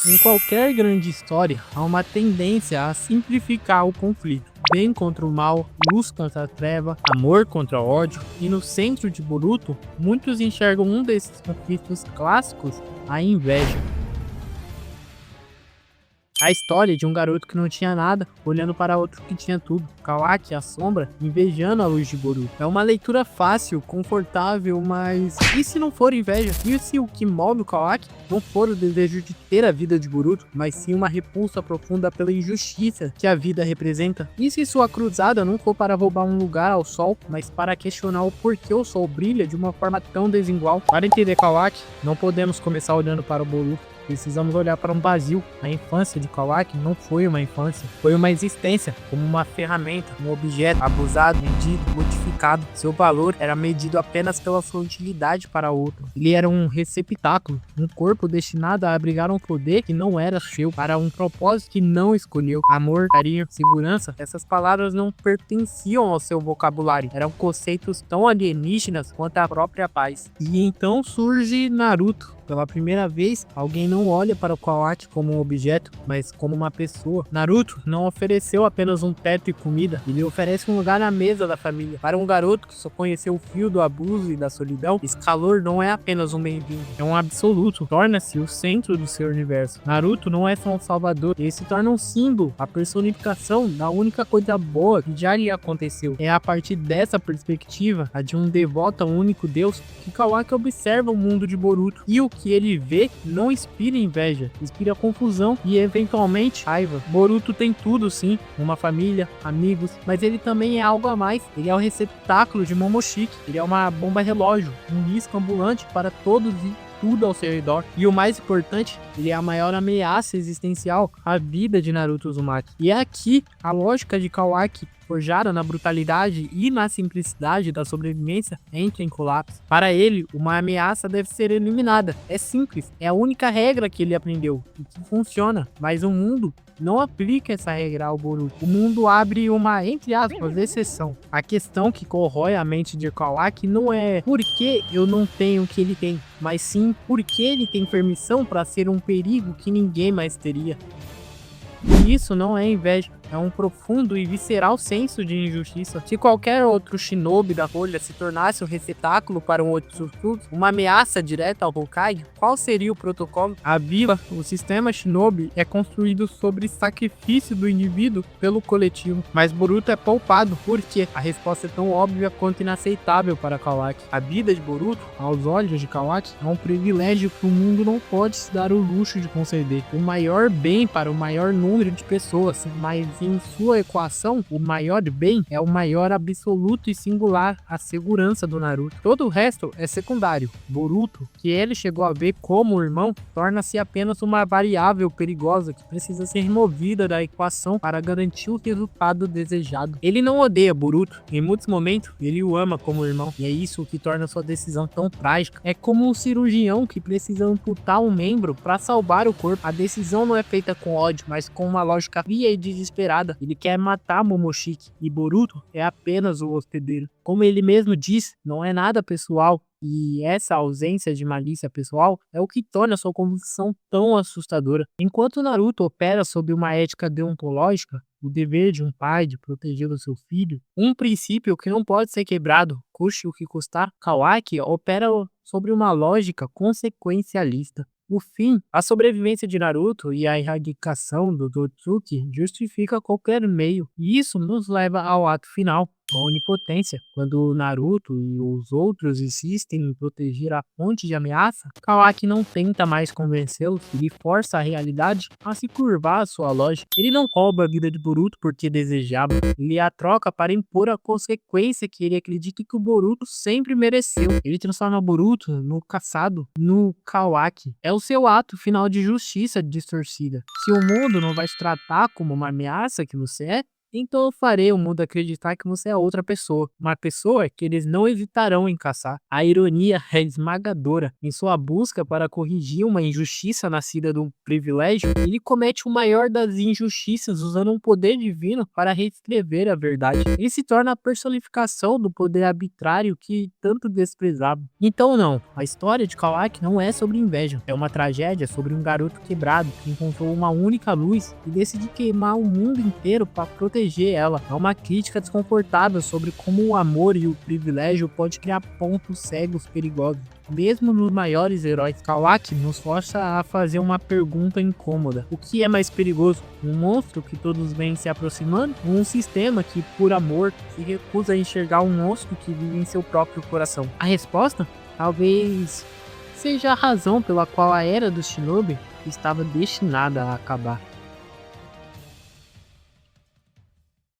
Em qualquer grande história, há uma tendência a simplificar o conflito. Bem contra o mal, luz contra a treva, amor contra o ódio. E no centro de Boruto, muitos enxergam um desses conflitos clássicos, a inveja. A história de um garoto que não tinha nada, olhando para outro que tinha tudo. Kawaki, a sombra, invejando a luz de Boruto. É uma leitura fácil, confortável, mas e se não for inveja? E se o que move o Kawaki não for o desejo de ter a vida de Boruto, mas sim uma repulsa profunda pela injustiça que a vida representa? E se sua cruzada não for para roubar um lugar ao sol, mas para questionar o porquê o sol brilha de uma forma tão desigual? Para entender Kawaki, não podemos começar olhando para o Boruto. Precisamos olhar para um vazio. A infância de Kawaki não foi uma infância, foi uma existência, como uma ferramenta, um objeto abusado, medido, modificado. Seu valor era medido apenas pela sua utilidade para outro. Ele era um receptáculo, um corpo destinado a abrigar um poder que não era seu, para um propósito que não escolheu. Amor, carinho, segurança, essas palavras não pertenciam ao seu vocabulário. Eram conceitos tão alienígenas quanto a própria paz. E então surge Naruto. Pela primeira vez, alguém não olha para o Kawaki como um objeto, mas como uma pessoa. Naruto não ofereceu apenas um teto e comida, ele oferece um lugar na mesa da família. Para um garoto que só conheceu o fio do abuso e da solidão, esse calor não é apenas um bem-vindo, é um absoluto. Torna-se o centro do seu universo. Naruto não é só um salvador, ele se torna um símbolo, a personificação da única coisa boa que já lhe aconteceu. É a partir dessa perspectiva, a de um devoto a um único Deus, que Kawaki observa o mundo de Boruto. E o que ele vê não inspira inveja, inspira confusão e eventualmente raiva. Boruto tem tudo sim, uma família, amigos, mas ele também é algo a mais. Ele é o receptáculo de Momoshiki, ele é uma bomba relógio, um risco ambulante para todos e tudo ao seu redor. E o mais importante, ele é a maior ameaça existencial à vida de Naruto Uzumaki. E é aqui a lógica de Kawaki, forjada na brutalidade e na simplicidade da sobrevivência, entra em colapso. Para ele, uma ameaça deve ser eliminada. É simples, é a única regra que ele aprendeu e que funciona. Mas o mundo não aplica essa regra ao Boruto. O mundo abre uma, entre aspas, exceção. A questão que corrói a mente de Kawaki não é por que eu não tenho o que ele tem, mas sim por que ele tem permissão para ser um perigo que ninguém mais teria. E isso não é inveja, é um profundo e visceral senso de injustiça. Se qualquer outro shinobi da Folha se tornasse um receptáculo para um Otsutsuki, uma ameaça direta ao Hokage, qual seria o protocolo? A vila, o sistema shinobi, é construído sobre sacrifício do indivíduo pelo coletivo. Mas Boruto é poupado, porque a resposta é tão óbvia quanto inaceitável para Kawaki. A vida de Boruto, aos olhos de Kawaki, é um privilégio que o mundo não pode se dar o luxo de conceder. O maior bem para o maior número de pessoas, mas em sua equação, o maior bem é o maior absoluto e singular, a segurança do Naruto. Todo o resto é secundário. Boruto, que ele chegou a ver como irmão, torna-se apenas uma variável perigosa que precisa ser removida da equação para garantir o resultado desejado. Ele não odeia Boruto, em muitos momentos ele o ama como irmão, e é isso que torna sua decisão tão trágica. É como um cirurgião que precisa amputar um membro para salvar o corpo. A decisão não é feita com ódio, mas com uma lógica fria e desesperada. Ele quer matar Momoshiki, e Boruto é apenas o hospedeiro. Como ele mesmo diz, não é nada pessoal, e essa ausência de malícia pessoal é o que torna sua convicção tão assustadora. Enquanto Naruto opera sob uma ética deontológica, o dever de um pai de proteger o seu filho, um princípio que não pode ser quebrado, custe o que custar, Kawaki opera sobre uma lógica consequencialista. No fim, a sobrevivência de Naruto e a erradicação do Otsutsuki justifica qualquer meio, e isso nos leva ao ato final, a onipotência. Quando Naruto e os outros insistem em proteger a fonte de ameaça, Kawaki não tenta mais convencê-los, ele força a realidade a se curvar à sua lógica. Ele não rouba a vida de Boruto porque desejava, ele a troca para impor a consequência que ele acredita que o Boruto sempre mereceu. Ele transforma Boruto no caçado, no Kawaki. É o seu ato final de justiça distorcida. Se o mundo não vai te tratar como uma ameaça que você é, Então eu farei o mundo acreditar que você é outra pessoa, uma pessoa que eles não hesitarão em caçar. A ironia é esmagadora. Em sua busca para corrigir uma injustiça nascida do privilégio, ele comete o maior das injustiças usando um poder divino para reescrever a verdade. Ele se torna a personificação do poder arbitrário que tanto desprezava. Então não, a história de Kawaki não é sobre inveja, é uma tragédia sobre um garoto quebrado que encontrou uma única luz e decide queimar o mundo inteiro para proteger ela. É uma crítica desconfortável sobre como o amor e o privilégio pode criar pontos cegos perigosos. Mesmo nos maiores heróis, Kawaki nos força a fazer uma pergunta incômoda. O que é mais perigoso? Um monstro que todos vêm se aproximando? Ou um sistema que, por amor, se recusa a enxergar um monstro que vive em seu próprio coração? A resposta? Talvez seja a razão pela qual a Era dos Shinobi estava destinada a acabar.